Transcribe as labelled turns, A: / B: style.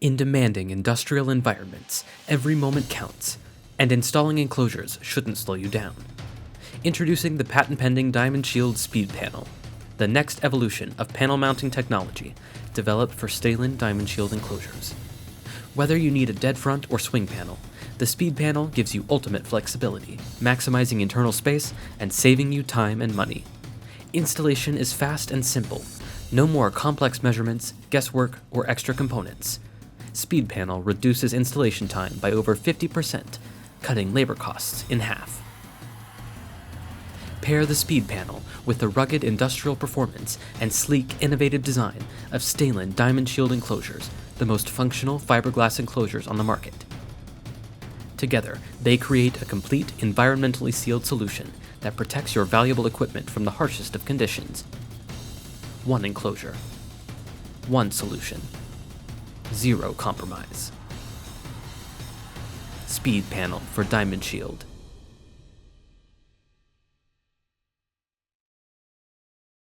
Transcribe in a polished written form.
A: In demanding industrial environments, every moment counts, and installing enclosures shouldn't slow you down. Introducing the patent-pending Diamond Shield SpeedPanel, the next evolution of panel mounting technology developed for Stahlin Diamond Shield enclosures. Whether you need a dead front or swing panel, the SpeedPanel gives you ultimate flexibility, maximizing internal space and saving you time and money. Installation is fast and simple. No more complex measurements, guesswork, or extra components. SpeedPanel reduces installation time by over 50%, cutting labor costs in half. Pair the SpeedPanel with the rugged industrial performance and sleek, innovative design of Stahlin Diamond Shield Enclosures, the most functional fiberglass enclosures on the market. Together, they create a complete, environmentally sealed solution that protects your valuable equipment from the harshest of conditions. One enclosure. One solution. Zero compromise. SpeedPanel for Diamond Shield.